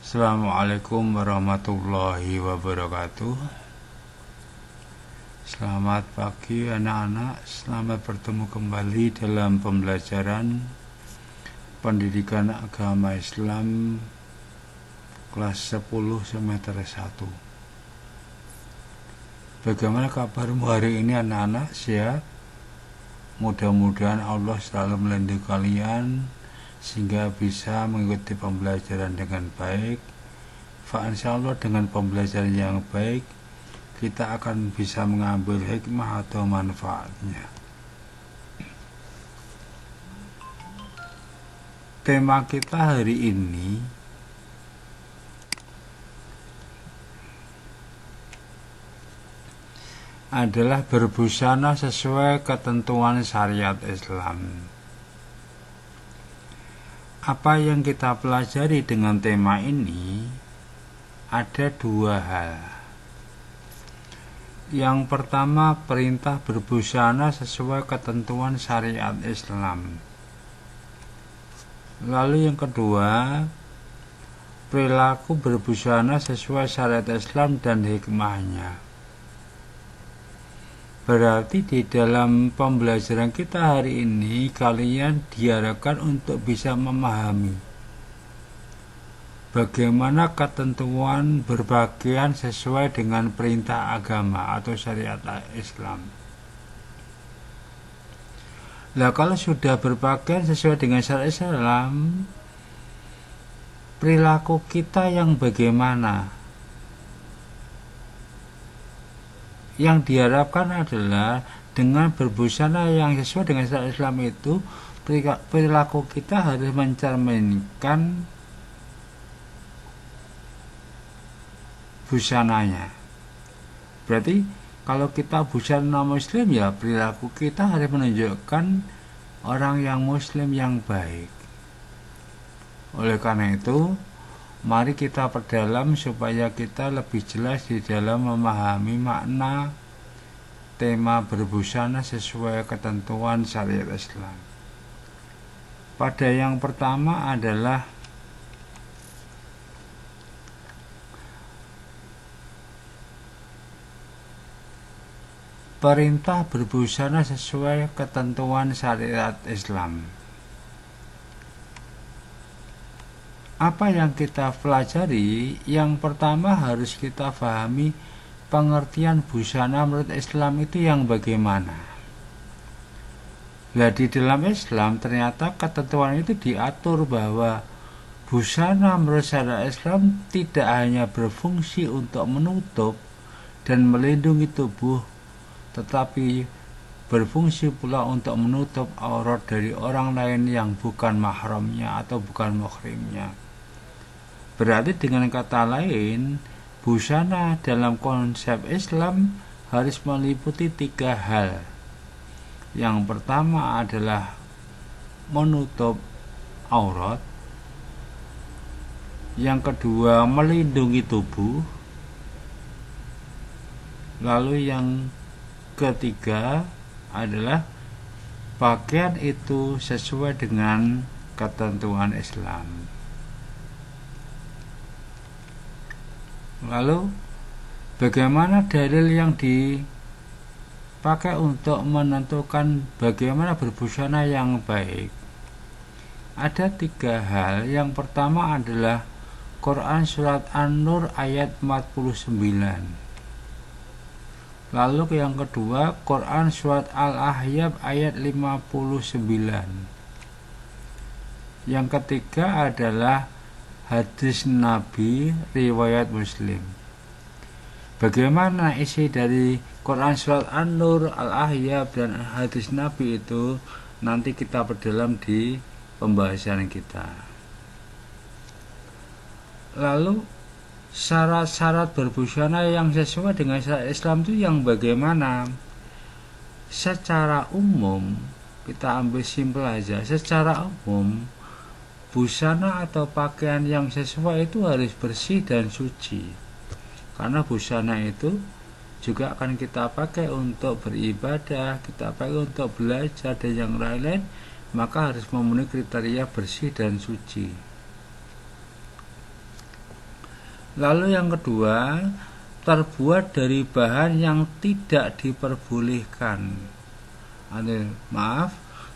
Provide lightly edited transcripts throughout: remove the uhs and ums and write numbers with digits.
Assalamualaikum warahmatullahi wabarakatuh. Selamat pagi anak-anak. Selamat bertemu kembali dalam pembelajaran pendidikan agama Islam kelas 10 semester 1. Bagaimana kabarmu hari ini anak-anak? Sehat? Mudah-mudahan Allah selalu melindungi kalian sehingga bisa mengikuti pembelajaran dengan baik. Insyaallah dengan pembelajaran yang baik kita akan bisa mengambil hikmah atau manfaatnya. Tema kita hari ini adalah berbusana sesuai ketentuan syariat Islam. Apa yang kita pelajari dengan tema ini ada dua hal. Yang pertama, perintah berbusana sesuai ketentuan syariat Islam. Lalu yang kedua, perilaku berbusana sesuai syariat Islam dan hikmahnya. Berarti di dalam pembelajaran kita hari ini kalian diharapkan untuk bisa memahami bagaimana ketentuan berpakaian sesuai dengan perintah agama atau syariat Islam. Nah, kalau sudah berpakaian sesuai dengan syariat Islam, perilaku kita yang bagaimana? Yang diharapkan adalah dengan berbusana yang sesuai dengan syariat Islam itu, perilaku kita harus mencerminkan busananya. Berarti kalau kita busana muslim, ya perilaku kita harus menunjukkan orang yang muslim yang baik. Oleh karena itu, mari kita perdalam supaya kita lebih jelas di dalam memahami makna tema berbusana sesuai ketentuan syariat Islam. Pada yang pertama adalah perintah berbusana sesuai ketentuan syariat Islam. Apa yang kita pelajari? Yang pertama harus kita pahami pengertian busana menurut Islam itu yang bagaimana. Nah, di dalam Islam ternyata ketentuan itu diatur bahwa busana menurut syariat Islam tidak hanya berfungsi untuk menutup dan melindungi tubuh, tetapi berfungsi pula untuk menutup aurat dari orang lain yang bukan mahramnya atau bukan muhrimnya. Berarti dengan kata lain, busana dalam konsep Islam harus meliputi tiga hal. Yang pertama adalah menutup aurat. Yang kedua, melindungi tubuh. Lalu yang ketiga adalah pakaian itu sesuai dengan ketentuan Islam. Lalu bagaimana dalil yang dipakai untuk menentukan bagaimana berbusana yang baik? Ada tiga hal. Yang pertama adalah Quran surat An-Nur ayat 49. Lalu yang kedua Quran surat Al-Ahzab ayat 59. Yang ketiga adalah hadis Nabi riwayat Muslim. Bagaimana isi dari Quran surat An-Nur, Al-Ahzab dan hadis Nabi itu nanti kita perdalam di pembahasan kita. Lalu syarat-syarat berbusana yang sesuai dengan syariat Islam itu yang bagaimana? Secara umum, kita ambil simpel aja, secara umum busana atau pakaian yang sesuai itu harus bersih dan suci. Karena busana itu juga akan kita pakai untuk beribadah, kita pakai untuk belajar dan yang lain-lain, maka harus memenuhi kriteria bersih dan suci. Lalu yang kedua, terbuat dari bahan yang tidak diperbolehkan.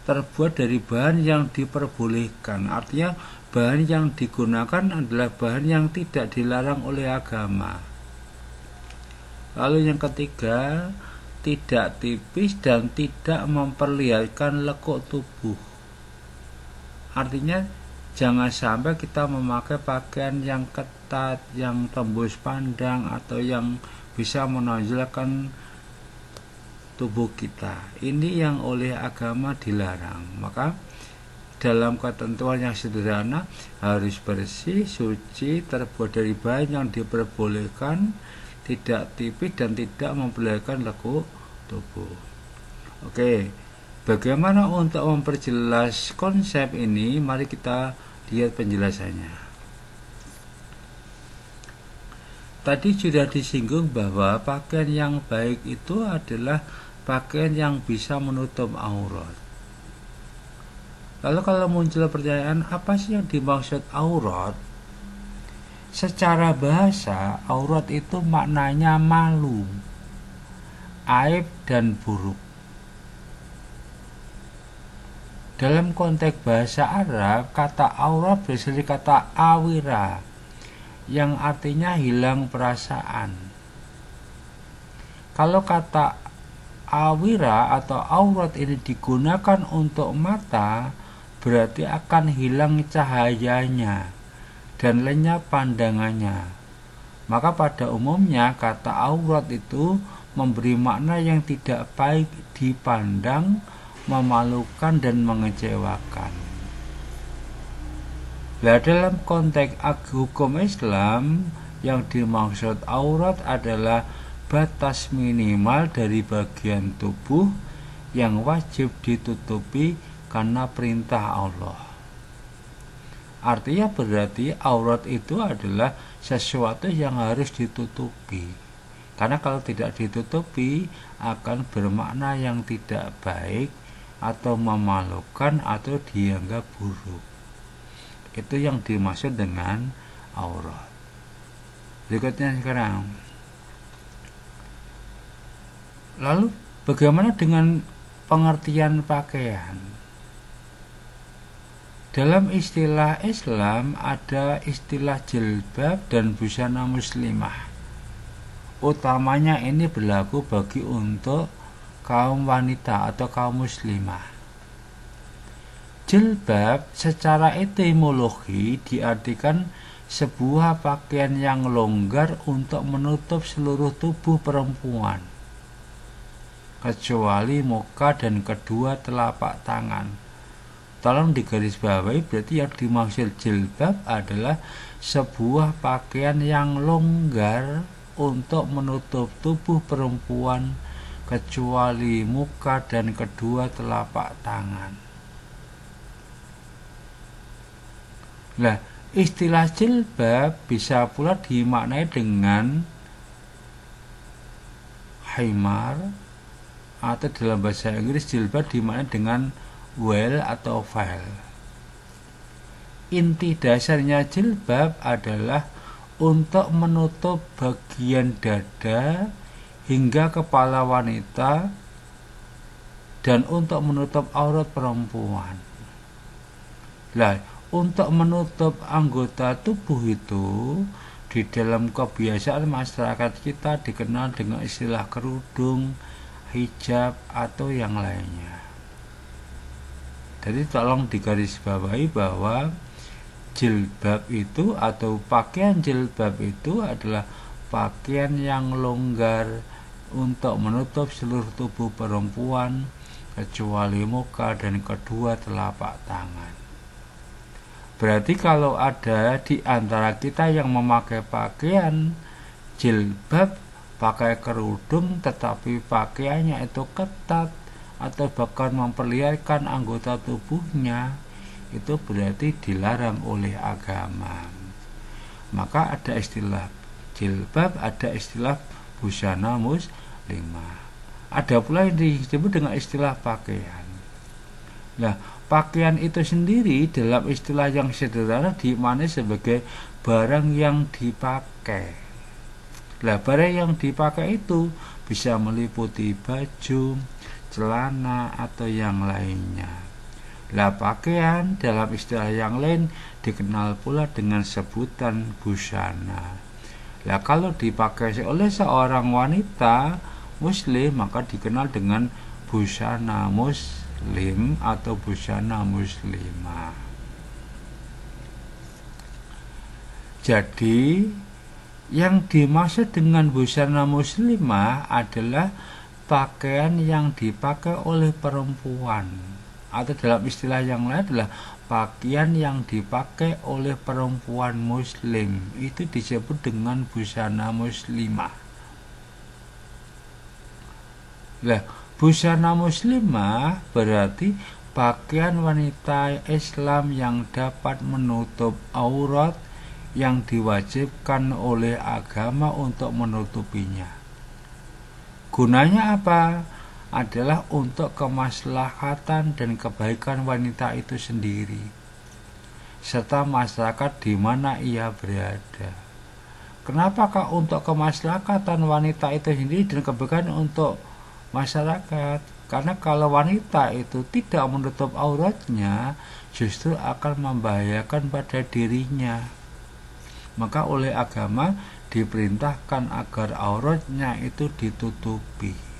Terbuat dari bahan yang diperbolehkan. Artinya bahan yang digunakan adalah bahan yang tidak dilarang oleh agama. Lalu yang ketiga, tidak tipis dan tidak memperlihatkan lekuk tubuh. Artinya jangan sampai kita memakai pakaian yang ketat, yang tembus pandang, atau yang bisa menonjolkan tubuh kita. Ini yang oleh agama dilarang. Maka dalam ketentuan yang sederhana harus bersih, suci, terbuat dari bahan yang diperbolehkan, tidak tipis dan tidak memperlihatkan lekuk tubuh. Oke, bagaimana untuk memperjelas konsep ini? Mari kita lihat penjelasannya. Tadi sudah disinggung bahwa pakaian yang baik itu adalah pakaian yang bisa menutup aurat. Lalu kalau muncul pertanyaan, apa sih yang dimaksud aurat? Secara bahasa, aurat itu maknanya malu, aib dan buruk. Dalam konteks bahasa Arab, kata aurat berasal dari kata awira, yang artinya hilang perasaan. Kalau kata awira atau aurat ini digunakan untuk mata, berarti akan hilang cahayanya dan lenyap pandangannya. Maka pada umumnya kata aurat itu memberi makna yang tidak baik dipandang, memalukan dan mengecewakan. Nah, dalam konteks hukum Islam, yang dimaksud aurat adalah batas minimal dari bagian tubuh yang wajib ditutupi karena perintah Allah. Artinya berarti aurat itu adalah sesuatu yang harus ditutupi. Karena kalau tidak ditutupi akan bermakna yang tidak baik atau memalukan atau dianggap buruk. Itu yang dimaksud dengan aurat. Berikutnya sekarang. Lalu bagaimana dengan pengertian pakaian? Dalam istilah Islam ada istilah jilbab dan busana muslimah. Utamanya ini berlaku bagi untuk kaum wanita atau kaum muslimah. Jilbab secara etimologi diartikan sebuah pakaian yang longgar untuk menutup seluruh tubuh perempuan, kecuali muka dan kedua telapak tangan. Tolong digarisbawahi, berarti yang dimaksud jilbab adalah sebuah pakaian yang longgar untuk menutup tubuh perempuan, kecuali muka dan kedua telapak tangan. Nah, istilah jilbab bisa pula dimaknai dengan himar, atau dalam bahasa Inggris jilbab dimaknai dengan veil atau veil. Inti dasarnya jilbab adalah untuk menutup bagian dada hingga kepala wanita dan untuk menutup aurat perempuan. Nah, untuk menutup anggota tubuh itu di dalam kebiasaan masyarakat kita dikenal dengan istilah kerudung, hijab, atau yang lainnya. Jadi tolong digarisbawahi bahwa jilbab itu atau pakaian jilbab itu adalah pakaian yang longgar untuk menutup seluruh tubuh perempuan kecuali muka dan kedua telapak tangan. Berarti kalau ada di antara kita yang memakai pakaian jilbab, pakai kerudung tetapi pakaiannya itu ketat atau bahkan memperlihatkan anggota tubuhnya, itu berarti dilarang oleh agama. Maka ada istilah jilbab, ada istilah busana muslimah. Ada pula yang disebut dengan istilah pakaian. Nah, pakaian itu sendiri dalam istilah yang sederhana dimaknai sebagai barang yang dipakai. Lah, barang yang dipakai itu bisa meliputi baju, celana, atau yang lainnya. Lah, pakaian dalam istilah yang lain dikenal pula dengan sebutan busana. Lah, kalau dipakai oleh seorang wanita muslim maka dikenal dengan busana muslim atau busana muslimah. Jadi yang dimaksud dengan busana muslimah adalah pakaian yang dipakai oleh perempuan, atau dalam istilah yang lain adalah pakaian yang dipakai oleh perempuan muslim. Itu disebut dengan busana muslimah. Lah, busana muslimah berarti pakaian wanita Islam yang dapat menutup aurat yang diwajibkan oleh agama untuk menutupinya. Gunanya apa? Adalah untuk kemaslahatan dan kebaikan wanita itu sendiri serta masyarakat di mana ia berada. Kenapakah untuk kemaslahatan wanita itu sendiri dan kebaikan untuk masyarakat? Karena kalau wanita itu tidak menutup auratnya, justru akan membahayakan pada dirinya. Maka oleh agama diperintahkan agar auratnya itu ditutupi.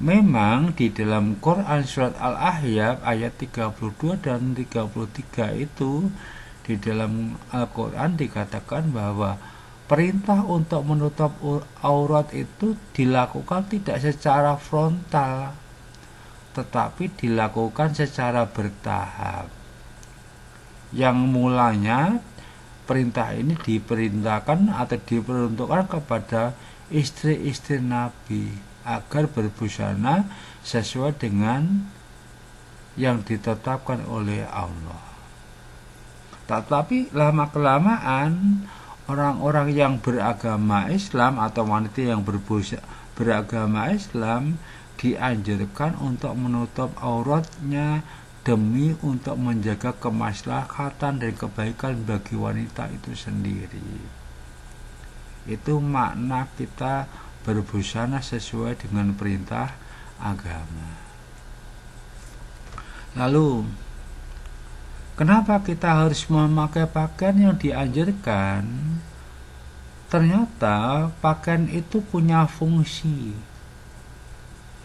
Memang di dalam Quran surat Al-Ahzab ayat 32 dan 33 itu, di dalam Al-Quran dikatakan bahwa perintah untuk menutup aurat itu dilakukan tidak secara frontal, tetapi dilakukan secara bertahap. Yang mulanya perintah ini diperintahkan atau diperuntukkan kepada istri-istri Nabi agar berbusana sesuai dengan yang ditetapkan oleh Allah. Tetapi lama-kelamaan orang-orang yang beragama Islam atau wanita yang beragama Islam dianjurkan untuk menutup auratnya demi untuk menjaga kemaslahatan dan kebaikan bagi wanita itu sendiri. Itu makna kita berbusana sesuai dengan perintah agama. Lalu, kenapa kita harus memakai pakaian yang dianjurkan? Ternyata pakaian itu punya fungsi.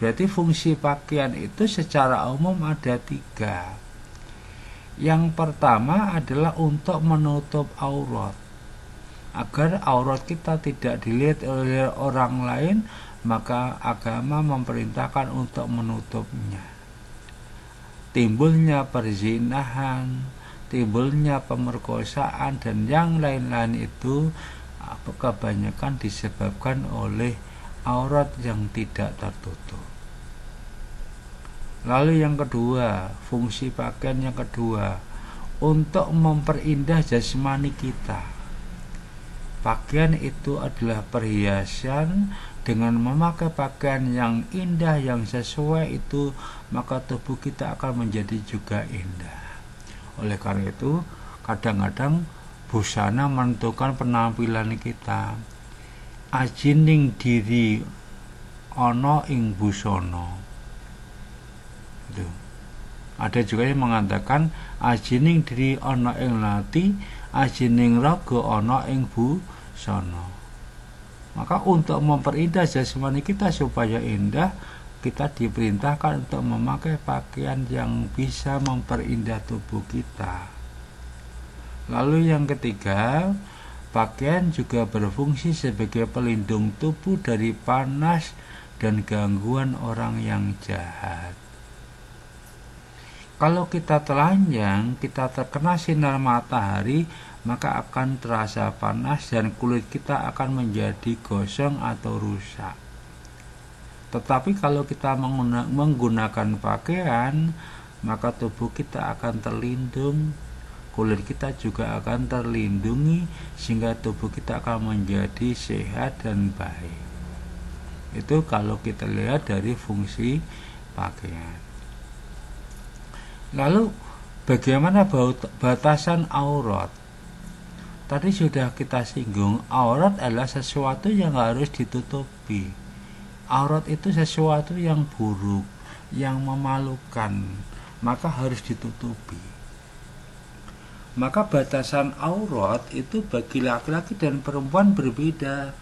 Berarti fungsi pakaian itu secara umum ada 3. Yang pertama adalah untuk menutup aurat. Agar aurat kita tidak dilihat oleh orang lain, maka agama memerintahkan untuk menutupnya. Timbulnya perzinahan, timbulnya pemerkosaan, dan yang lain-lain itu kebanyakan disebabkan oleh aurat yang tidak tertutup. Lalu yang kedua, fungsi pakaian yang kedua, untuk memperindah jasmani kita. Pakaian itu adalah perhiasan. Dengan memakai pakaian yang indah, yang sesuai itu, maka tubuh kita akan menjadi juga indah. Oleh karena itu, kadang-kadang busana menentukan penampilan kita. Ajining diri ana ing busana. Itu. Ada juga yang mengatakan ajining diri ana ing lati, ajining raga ana ing busana. Maka untuk memperindah jasmani kita supaya indah, kita diperintahkan untuk memakai pakaian yang bisa memperindah tubuh kita. Lalu yang ketiga, pakaian juga berfungsi sebagai pelindung tubuh dari panas dan gangguan orang yang jahat. Kalau kita telanjang, kita terkena sinar matahari, maka akan terasa panas dan kulit kita akan menjadi gosong atau rusak. Tetapi kalau kita menggunakan pakaian, maka tubuh kita akan terlindung, kulit kita juga akan terlindungi, sehingga tubuh kita akan menjadi sehat dan baik. Itu kalau kita lihat dari fungsi pakaian. Lalu bagaimana batasan aurat? Tadi sudah kita singgung, aurat adalah sesuatu yang harus ditutupi. Aurat itu sesuatu yang buruk, yang memalukan, maka harus ditutupi. Maka batasan aurat itu bagi laki-laki dan perempuan berbeda.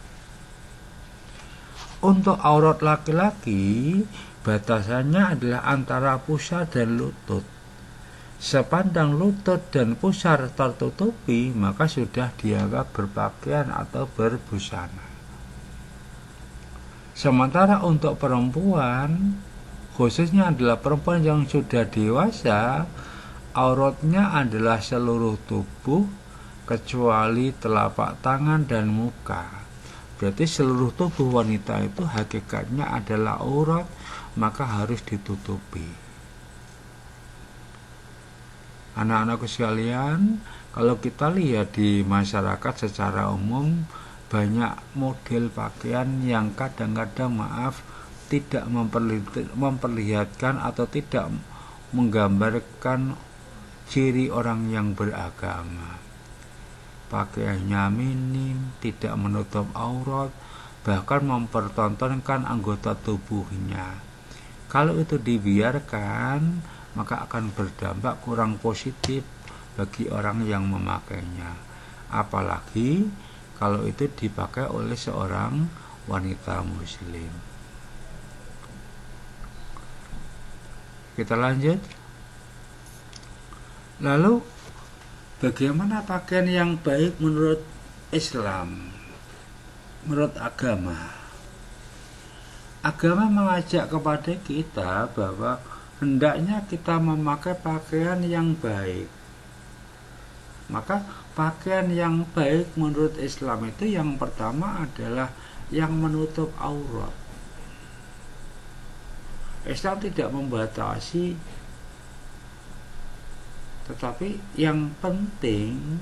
Untuk aurat laki-laki, batasannya adalah antara pusar dan lutut. Sepandang lutut dan pusar tertutupi, maka sudah dianggap berpakaian atau berbusana. Sementara untuk perempuan, khususnya adalah perempuan yang sudah dewasa, auratnya adalah seluruh tubuh kecuali telapak tangan dan muka. Berarti seluruh tubuh wanita itu hakikatnya adalah aurat, maka harus ditutupi. Anak-anakku sekalian, kalau kita lihat di masyarakat secara umum, banyak model pakaian yang kadang-kadang tidak memperlihatkan atau tidak menggambarkan ciri orang yang beragama. Pakaiannya minim, tidak menutup aurat, bahkan mempertontonkan anggota tubuhnya. Kalau itu dibiarkan, maka akan berdampak kurang positif bagi orang yang memakainya. Apalagi kalau itu dipakai oleh seorang wanita muslim. Kita lanjut. Lalu, bagaimana pakaian yang baik menurut Islam? Menurut agama? Agama mengajak kepada kita bahwa hendaknya kita memakai pakaian yang baik. Maka pakaian yang baik menurut Islam itu yang pertama adalah yang menutup aurat. Islam tidak membatasi, tetapi yang penting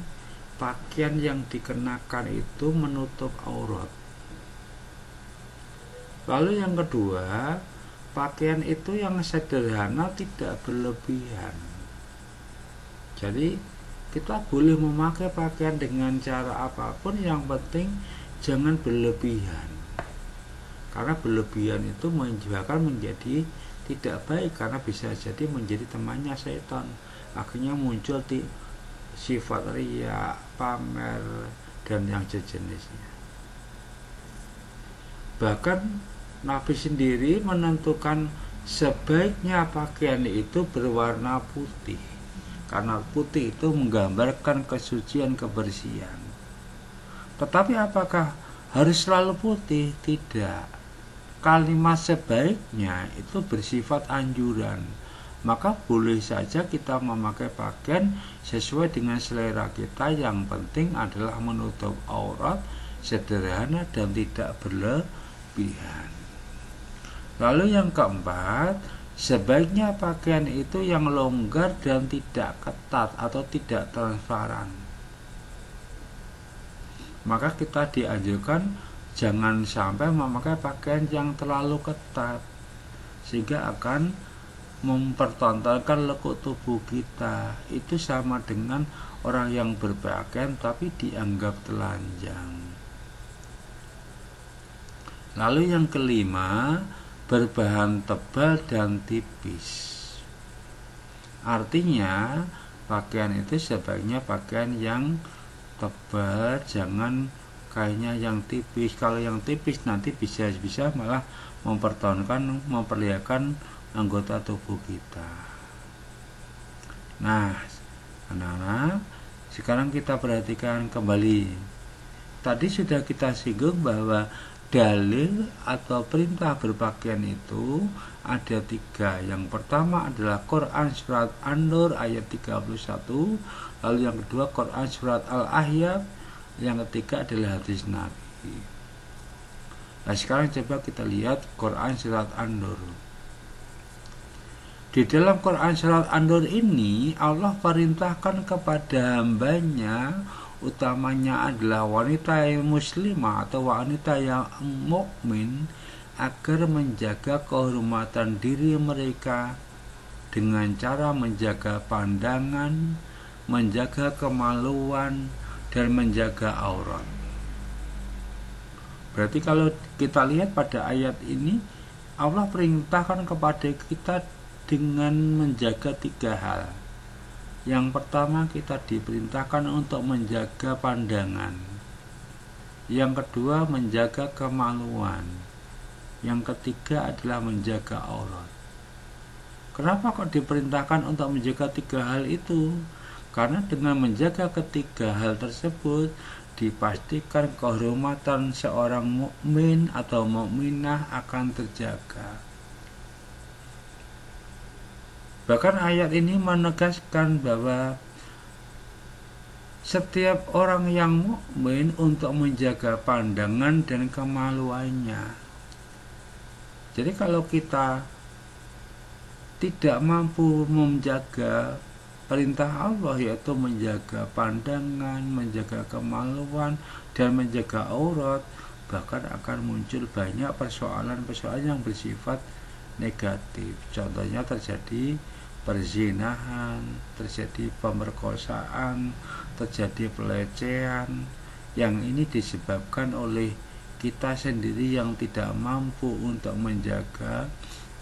pakaian yang dikenakan itu menutup aurat. Lalu yang kedua, pakaian itu yang sederhana, tidak berlebihan. Jadi kita boleh memakai pakaian dengan cara apapun, yang penting jangan berlebihan. Karena berlebihan itu bahkan menjadi tidak baik, karena bisa jadi menjadi temannya setan. Akhirnya muncul sifat riya, pamer, dan yang sejenisnya. Bahkan Nabi sendiri menentukan sebaiknya pakaian itu berwarna putih, karena putih itu menggambarkan kesucian, kebersihan. Tetapi apakah harus selalu putih? Tidak. Kalimat sebaiknya itu bersifat anjuran. Maka boleh saja kita memakai pakaian sesuai dengan selera kita, yang penting adalah menutup aurat, sederhana dan tidak berlebihan. Lalu yang keempat, sebaiknya pakaian itu yang longgar dan tidak ketat atau tidak transparan. Maka kita dianjurkan jangan sampai memakai pakaian yang terlalu ketat, sehingga akan mempertontonkan lekuk tubuh kita. Itu sama dengan orang yang berpakaian tapi dianggap telanjang. Lalu yang kelima, berbahan tebal dan tipis. Artinya pakaian itu sebaiknya pakaian yang tebal, jangan kainnya yang tipis. Kalau yang tipis nanti bisa malah memperlihatkan anggota tubuh kita. Nah, anak-anak, sekarang kita perhatikan kembali. Tadi sudah kita singgung bahwa dalil atau perintah berpakaian itu ada 3. Yang pertama adalah Quran surat An-Nur ayat 31, lalu yang kedua Quran surat Al-Ahzab, yang ketiga adalah hadis Nabi. Nah, sekarang coba kita lihat Quran surat An-Nur. Di dalam Quran surat An-Nur ini Allah perintahkan kepada hambanya, utamanya adalah wanita yang muslimah atau wanita yang mukmin, agar menjaga kehormatan diri mereka dengan cara menjaga pandangan, menjaga kemaluan, dan menjaga aurat. Berarti kalau kita lihat pada ayat ini, Allah perintahkan kepada kita dengan menjaga 3 hal. Yang pertama, kita diperintahkan untuk menjaga pandangan. Yang kedua, menjaga kemaluan. Yang ketiga adalah menjaga aurat. Kenapa kok diperintahkan untuk menjaga 3 hal itu? Karena dengan menjaga ketiga hal tersebut, dipastikan kehormatan seorang mukmin atau mukminah akan terjaga. Bahkan ayat ini menegaskan bahwa setiap orang yang mukmin untuk menjaga pandangan dan kemaluannya. Jadi kalau kita tidak mampu menjaga perintah Allah, yaitu menjaga pandangan, menjaga kemaluan, dan menjaga aurat, bahkan akan muncul banyak persoalan-persoalan yang bersifat negatif. Contohnya terjadi perzinahan, terjadi pemerkosaan, terjadi pelecehan, yang ini disebabkan oleh kita sendiri yang tidak mampu untuk menjaga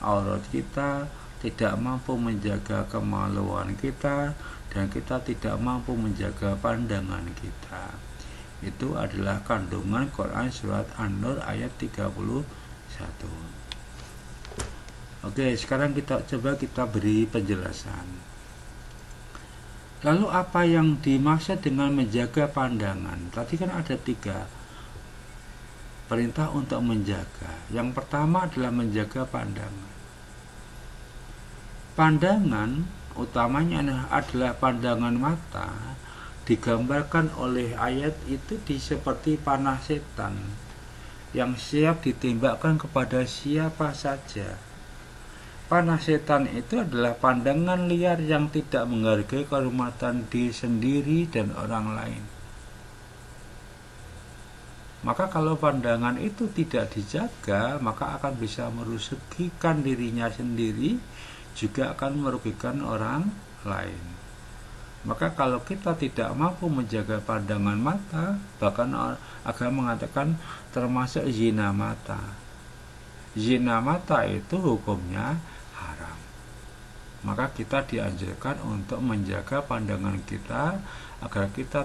aurat kita, tidak mampu menjaga kemaluan kita, dan kita tidak mampu menjaga pandangan kita. Itu adalah kandungan Quran surat An-Nur ayat 31. Oke, sekarang kita beri penjelasan. Lalu apa yang dimaksud dengan menjaga pandangan? Tadi kan ada 3 perintah untuk menjaga. Yang pertama adalah menjaga pandangan. Pandangan utamanya adalah pandangan mata, digambarkan oleh ayat itu seperti panah setan yang siap ditembakkan kepada siapa saja. Panah setan itu adalah pandangan liar yang tidak menghargai kehormatan diri sendiri dan orang lain. Maka kalau pandangan itu tidak dijaga, maka akan bisa merugikan dirinya sendiri, juga akan merugikan orang lain. Maka kalau kita tidak mampu menjaga pandangan mata, bahkan agama mengatakan termasuk zina mata. Zina mata itu hukumnya haram. Maka kita dianjurkan untuk menjaga pandangan kita agar kita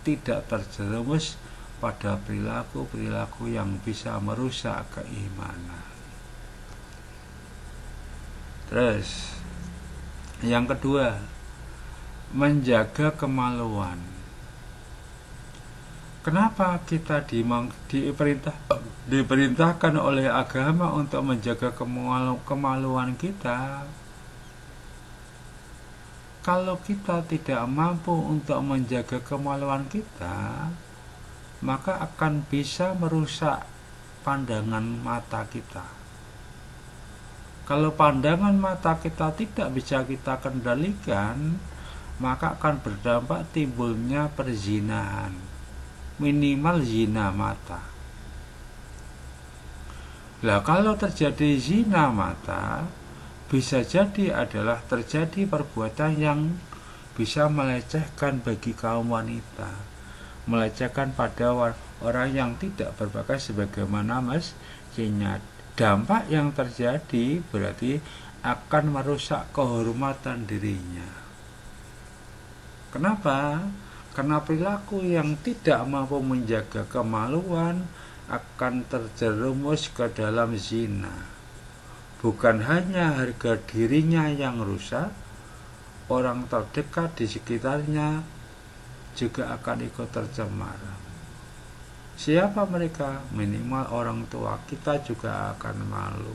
tidak terjerumus pada perilaku-perilaku yang bisa merusak keimanan. Terus yang kedua, menjaga kemaluan. Kenapa kita diperintahkan oleh agama untuk menjaga kemaluan kita? Kalau kita tidak mampu untuk menjaga kemaluan kita, maka akan bisa merusak pandangan mata kita. Kalau pandangan mata kita tidak bisa kita kendalikan, maka akan berdampak timbulnya perzinahan, minimal zina mata. Lah kalau terjadi zina mata, bisa jadi adalah terjadi perbuatan yang bisa melecehkan bagi kaum wanita, melecehkan pada orang yang tidak berbakat sebagaimana mestinya. Dampak yang terjadi berarti akan merusak kehormatan dirinya. Kenapa? Karena perilaku yang tidak mampu menjaga kemaluan akan terjerumus ke dalam zina. Bukan hanya harga dirinya yang rusak, orang terdekat di sekitarnya juga akan ikut tercemar. Siapa mereka? Minimal orang tua kita juga akan malu.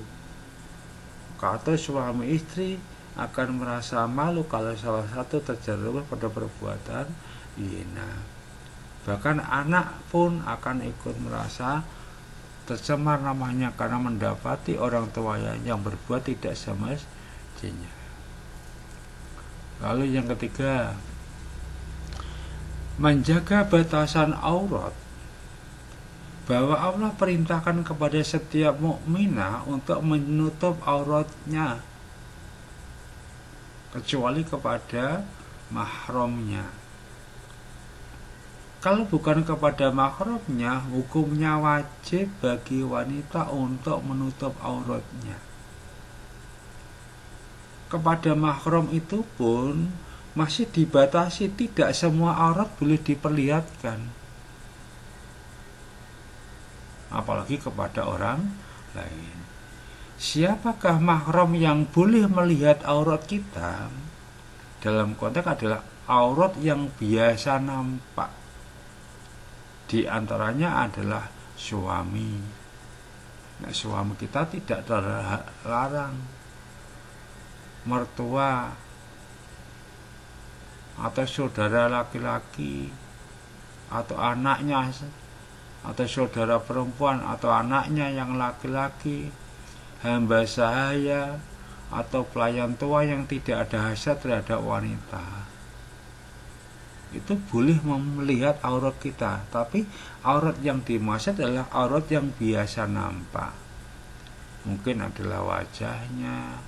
Atau suami istri akan merasa malu kalau salah satu terjerumus pada perbuatan zina. Bahkan anak pun akan ikut merasa tercemar namanya karena mendapati orang tuanya yang berbuat tidak semestinya. Lalu yang ketiga, menjaga batasan aurat. Bahwa Allah perintahkan kepada setiap mukminah untuk menutup auratnya. kecuali kepada mahramnya. Kalau bukan kepada mahramnya, hukumnya wajib bagi wanita untuk menutup auratnya. Kepada mahram itu pun masih dibatasi, tidak semua aurat boleh diperlihatkan, apalagi kepada orang lain. Siapakah mahram yang boleh melihat aurat kita? Dalam konteks adalah aurat yang biasa nampak. Di antaranya adalah suami. Nah, suami kita tidak terlarang. Mertua atau saudara laki-laki atau anaknya atau saudara perempuan atau anaknya yang laki-laki, hamba sahaya atau pelayan tua yang tidak ada hasad terhadap wanita, itu boleh melihat aurat kita. Tapi aurat yang dimaksud adalah aurat yang biasa nampak. Mungkin adalah wajahnya,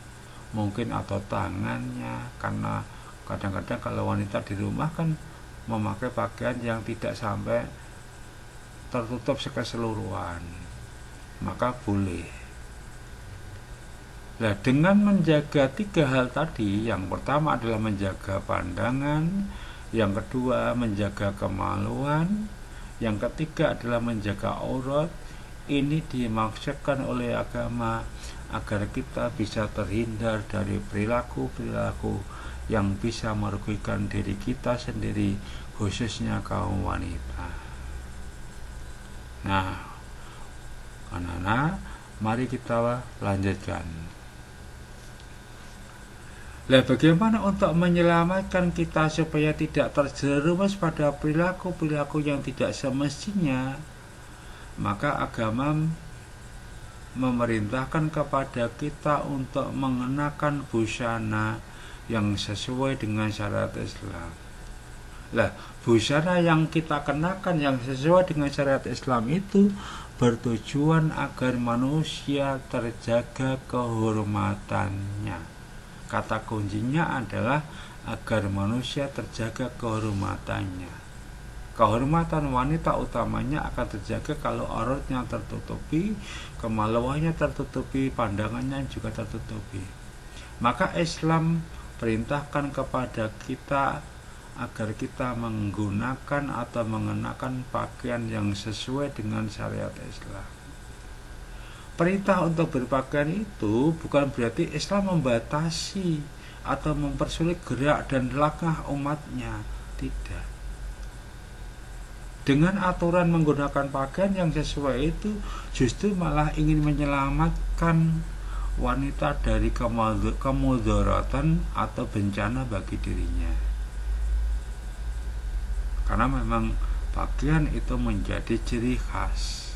mungkin atau tangannya, karena kadang-kadang kalau wanita di rumah kan memakai pakaian yang tidak sampai tertutup keseluruhan, maka boleh. Nah, dengan menjaga 3 hal tadi, yang pertama adalah menjaga pandangan, yang kedua menjaga kemaluan, yang ketiga adalah menjaga aurat. Ini dimaksudkan oleh agama agar kita bisa terhindar dari perilaku-perilaku yang bisa merugikan diri kita sendiri, khususnya kaum wanita. Nah, anak-anak, mari kita lanjutkan. Nah, bagaimana untuk menyelamatkan kita supaya tidak terjerumus pada perilaku-perilaku yang tidak semestinya? Maka agama memerintahkan kepada kita untuk mengenakan busana yang sesuai dengan syariat Islam. Nah, busana yang kita kenakan yang sesuai dengan syariat Islam itu bertujuan agar manusia terjaga kehormatannya. Kata kuncinya adalah agar manusia terjaga kehormatannya. Kehormatan wanita utamanya akan terjaga kalau auratnya tertutupi, kemaluannya tertutupi, pandangannya juga tertutupi. Maka Islam perintahkan kepada kita agar kita menggunakan atau mengenakan pakaian yang sesuai dengan syariat Islam. Perintah untuk berpakaian itu bukan berarti Islam membatasi atau mempersulit gerak dan langkah umatnya. Tidak. Dengan aturan menggunakan pakaian yang sesuai itu justru malah ingin menyelamatkan wanita dari kemudaratan atau bencana bagi dirinya. Karena memang pakaian itu menjadi ciri khas,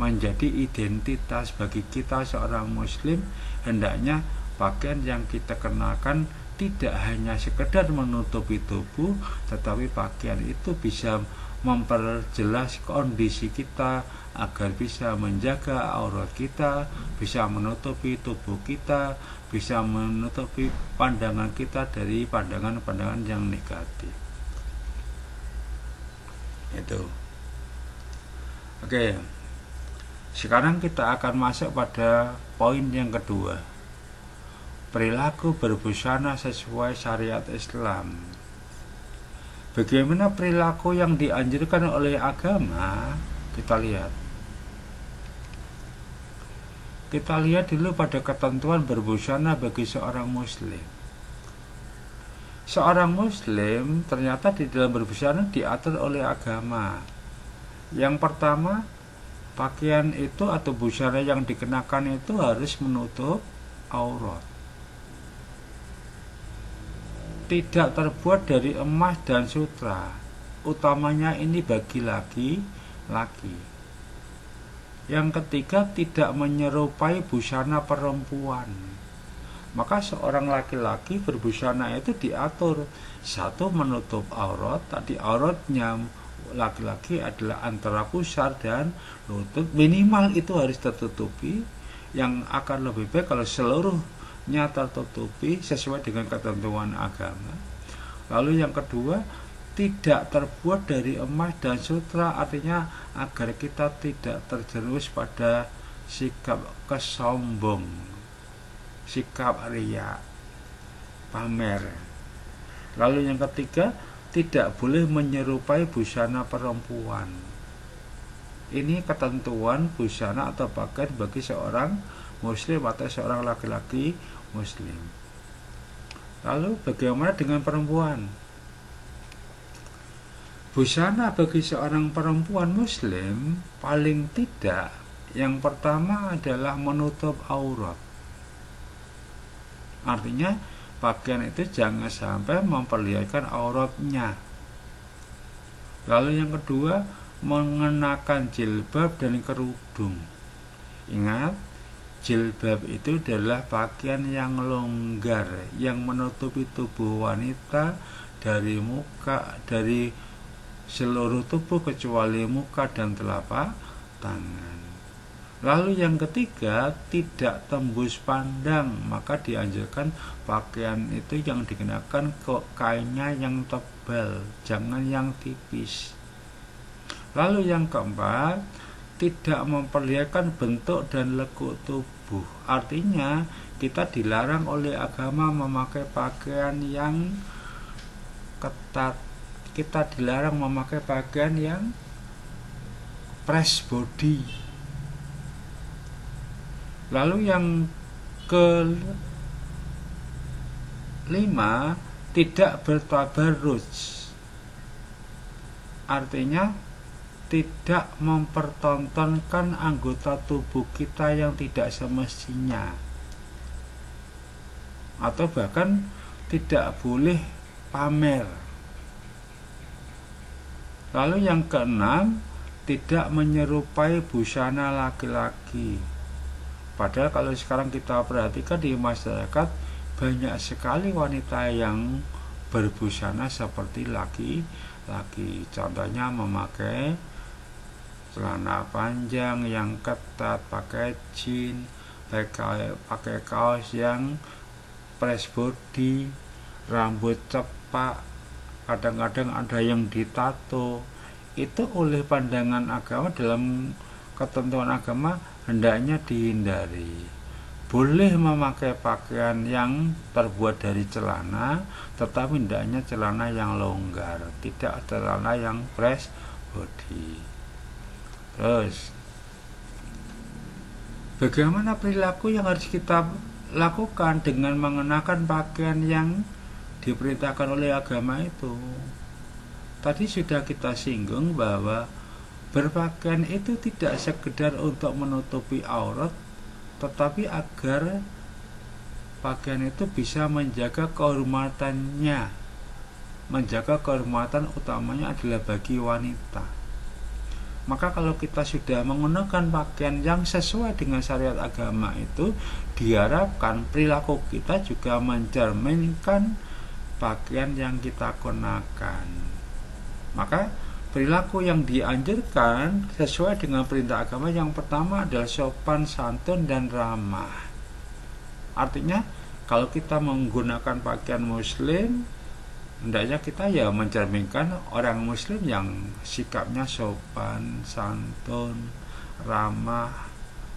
menjadi identitas bagi kita seorang muslim. Hendaknya pakaian yang kita kenakan tidak hanya sekedar menutupi tubuh, tetapi pakaian itu bisa memperjelas kondisi kita agar bisa menjaga aurat kita, bisa menutupi tubuh kita, bisa menutupi pandangan kita dari pandangan-pandangan yang negatif. Itu. Oke. Sekarang kita akan masuk pada poin yang kedua. Perilaku berbusana sesuai syariat Islam. Bagaimana perilaku yang dianjurkan oleh agama? Kita lihat. Kita lihat dulu pada ketentuan berbusana bagi seorang muslim. Seorang muslim ternyata di dalam berbusana diatur oleh agama. Yang pertama, pakaian itu atau busana yang dikenakan itu harus menutup aurat. Tidak terbuat dari emas dan sutra. Utamanya ini bagi laki-laki. Yang ketiga, tidak menyerupai busana perempuan. Maka seorang laki-laki berbusana itu diatur. Satu, menutup aurat. Tadi auratnya laki-laki adalah antara pusar dan lutut, minimal itu harus tertutupi. Yang akan lebih baik kalau seluruh auratnya tertutupi sesuai dengan ketentuan agama. Lalu yang kedua, tidak terbuat dari emas dan sutra, artinya agar kita tidak terjerumus pada sikap kesombong, sikap riya, pamer. Lalu yang ketiga, tidak boleh menyerupai busana perempuan. Ini ketentuan busana atau pakaian bagi seorang muslim atau seorang laki-laki muslim. Lalu bagaimana dengan perempuan? Busana bagi seorang perempuan muslim paling tidak yang pertama adalah menutup aurat. Artinya pakaian itu jangan sampai memperlihatkan auratnya. Lalu yang kedua, mengenakan jilbab dan kerudung. Ingat, jilbab itu adalah pakaian yang longgar yang menutupi tubuh wanita dari seluruh tubuh kecuali muka dan telapak tangan. Lalu yang ketiga, tidak tembus pandang, maka dianjurkan pakaian itu yang dikenakan kainnya yang tebal, jangan yang tipis. Lalu yang keempat, tidak memperlihatkan bentuk dan lekuk tubuh. Artinya kita dilarang oleh agama memakai pakaian yang ketat. Kita dilarang memakai pakaian yang press body. Lalu yang kelima, tidak bertabarruj. Artinya tidak mempertontonkan anggota tubuh kita yang tidak semestinya, atau bahkan tidak boleh pamer. Lalu yang keenam, tidak menyerupai busana laki-laki. Padahal kalau sekarang kita perhatikan di masyarakat, banyak sekali wanita yang berbusana seperti laki-laki. Contohnya memakai celana panjang yang ketat, pakai jeans, pakai kaos yang press body, rambut cepak, kadang-kadang ada yang ditato. Itu oleh pandangan agama, dalam ketentuan agama hendaknya dihindari. Boleh memakai pakaian yang terbuat dari celana, tetapi hendaknya celana yang longgar, tidak celana yang press body. Terus, bagaimana perilaku yang harus kita lakukan dengan mengenakan pakaian yang diperintahkan oleh agama itu? Tadi sudah kita singgung bahwa berpakaian itu tidak sekedar untuk menutupi aurat, tetapi agar pakaian itu bisa menjaga kehormatannya. Menjaga kehormatan utamanya adalah bagi wanita. Maka kalau kita sudah menggunakan pakaian yang sesuai dengan syariat agama itu, diharapkan perilaku kita juga mencerminkan pakaian yang kita kenakan. Maka perilaku yang dianjurkan sesuai dengan perintah agama yang pertama adalah sopan, santun, dan ramah. Artinya kalau kita menggunakan pakaian muslim, hendaknya kita ya mencerminkan orang muslim yang sikapnya sopan, santun, ramah,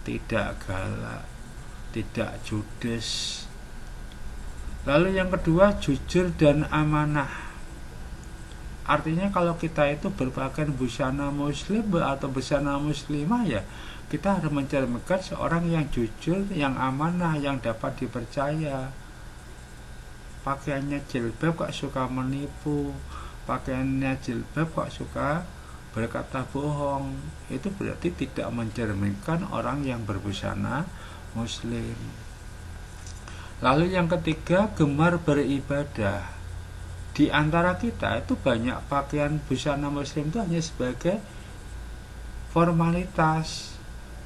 tidak galak, tidak judes. Lalu yang kedua, jujur dan amanah. Artinya kalau kita itu berpakaian busana muslim atau busana muslimah, ya kita harus mencerminkan seorang yang jujur, yang amanah, yang dapat dipercaya. Pakaiannya jilbab kok suka menipu, pakaiannya jilbab kok suka berkata bohong, itu berarti tidak mencerminkan orang yang berbusana muslim. Lalu yang ketiga, gemar beribadah. Di antara kita itu banyak pakaian busana muslim itu hanya sebagai formalitas.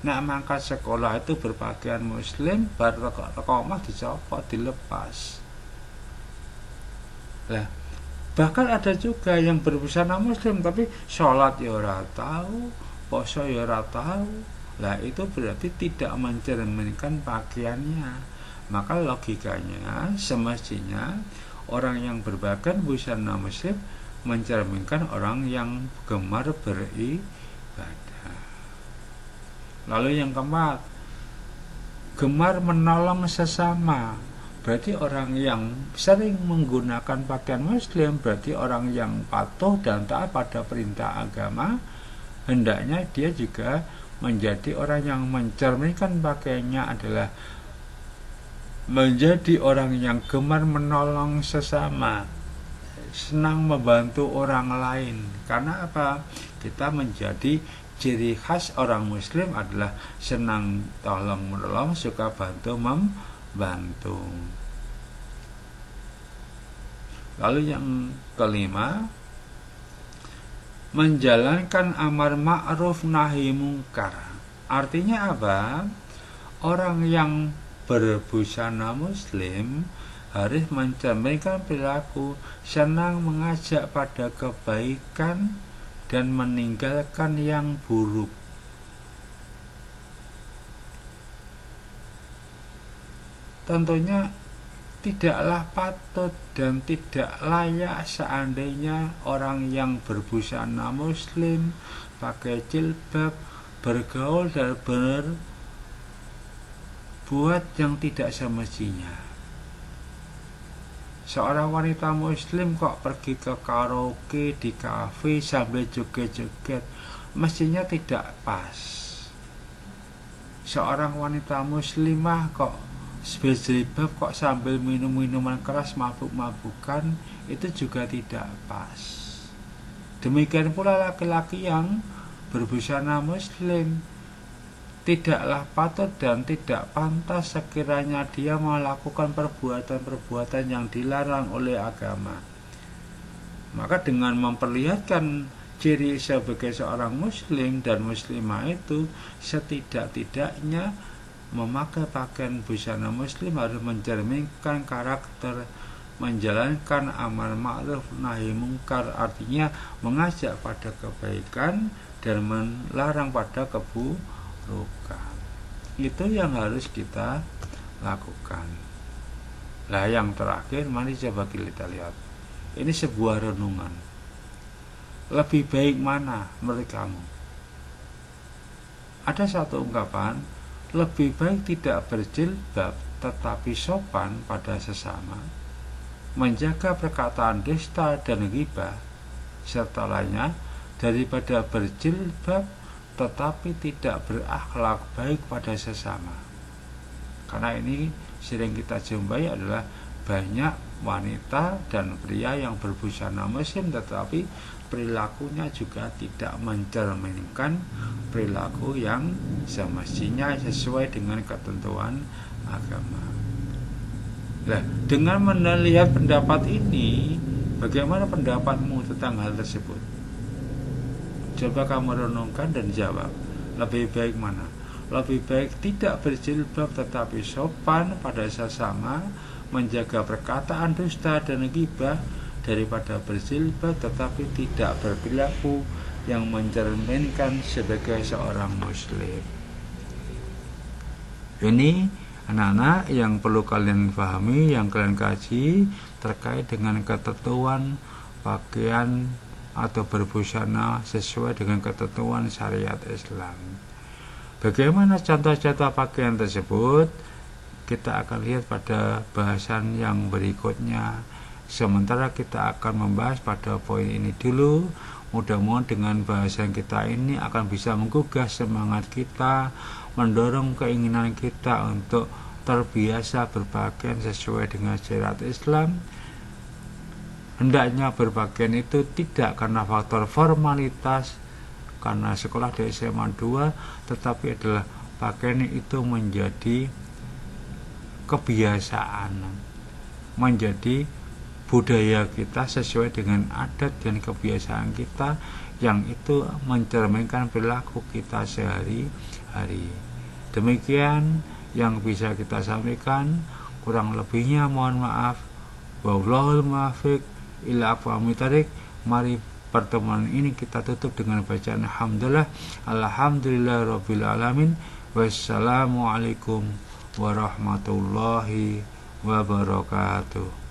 Nek mangkat sekolah itu berpakaian muslim, baru omah dicopot, dilepas. Lah, bahkan ada juga yang berbusana muslim tapi sholat ya ora tahu, puasa ya ora tahu. Lah itu berarti tidak mencerminkan pakaiannya. Maka logikanya semestinya orang yang berpakaian busana muslim mencerminkan orang yang gemar beribadah. Lalu yang keempat, gemar menolong sesama. Berarti orang yang sering menggunakan pakaian muslim berarti orang yang patuh dan taat pada perintah agama. Hendaknya dia juga menjadi orang yang mencerminkan pakaiannya adalah menjadi orang yang gemar menolong sesama, senang membantu orang lain. Karena apa? Kita menjadi ciri khas orang muslim adalah senang tolong menolong, suka bantu membantu. Lalu yang kelima, menjalankan amar ma'ruf nahi mungkar. Artinya apa? Orang yang berbusana muslim harus mencerminkan perilaku senang mengajak pada kebaikan dan meninggalkan yang buruk. Tentunya tidaklah patut dan tidak layak seandainya orang yang berbusana muslim, pakai jilbab, bergaul dan berbuat yang tidak semestinya. Seorang wanita muslim kok pergi ke karaoke, di kafe sambil joget-joget, mestinya tidak pas. Seorang wanita muslimah kok berjilbab kok sambil minum minuman keras, mabuk-mabukan, itu juga tidak pas. Demikian pula laki-laki yang berbusana muslim tidaklah patut dan tidak pantas sekiranya dia melakukan perbuatan-perbuatan yang dilarang oleh agama. Maka dengan memperlihatkan ciri sebagai seorang muslim dan muslimah itu, setidak-tidaknya memakai pakaian busana muslim harus mencerminkan karakter menjalankan amar ma'ruf nahi mungkar, artinya mengajak pada kebaikan dan melarang pada keburukan. Itu yang harus kita lakukan. Nah, yang terakhir, mari coba kita lihat. Ini sebuah renungan. Lebih baik mana menurut kamu? Ada satu ungkapan, lebih baik tidak berjilbab tetapi sopan pada sesama, menjaga perkataan dusta dan ghibah serta lainnya, daripada berjilbab tetapi tidak berakhlak baik pada sesama. Karena ini sering kita jumpai adalah banyak wanita dan pria yang berbusana muslim tetapi perilakunya juga tidak mencerminkan perilaku yang semestinya sesuai dengan ketentuan agama. Nah, dengan melihat pendapat ini, bagaimana pendapatmu tentang hal tersebut? Coba kamu renungkan dan jawab. Lebih baik mana? Lebih baik tidak berjilbab tetapi sopan pada sesama, menjaga perkataan dusta dan ghibah, daripada berjilbab tetapi tidak berperilaku yang mencerminkan sebagai seorang muslim. Ini anak-anak yang perlu kalian pahami, yang kalian kaji terkait dengan ketentuan pakaian atau berbusana sesuai dengan ketentuan syariat Islam. Bagaimana contoh-contoh pakaian tersebut? Kita akan lihat pada bahasan yang berikutnya. Sementara kita akan membahas pada poin ini dulu. Mudah-mudahan dengan bahasan kita ini akan bisa menggugah semangat kita, mendorong keinginan kita untuk terbiasa berpakaian sesuai dengan syariat Islam. Hendaknya berpakaian itu tidak karena faktor formalitas, karena sekolah di SMA 2, tetapi adalah pakaian itu menjadi kebiasaan, menjadi budaya kita sesuai dengan adat dan kebiasaan kita, yang itu mencerminkan perilaku kita sehari-hari. Demikian yang bisa kita sampaikan, kurang lebihnya mohon maaf. Wallahul muwaffiq ila aqwamit thoriq. Mari pertemuan ini kita tutup dengan bacaan alhamdulillah, alhamdulillahirabbil alamin. Wassalamualaikum warahmatullahi wabarakatuh.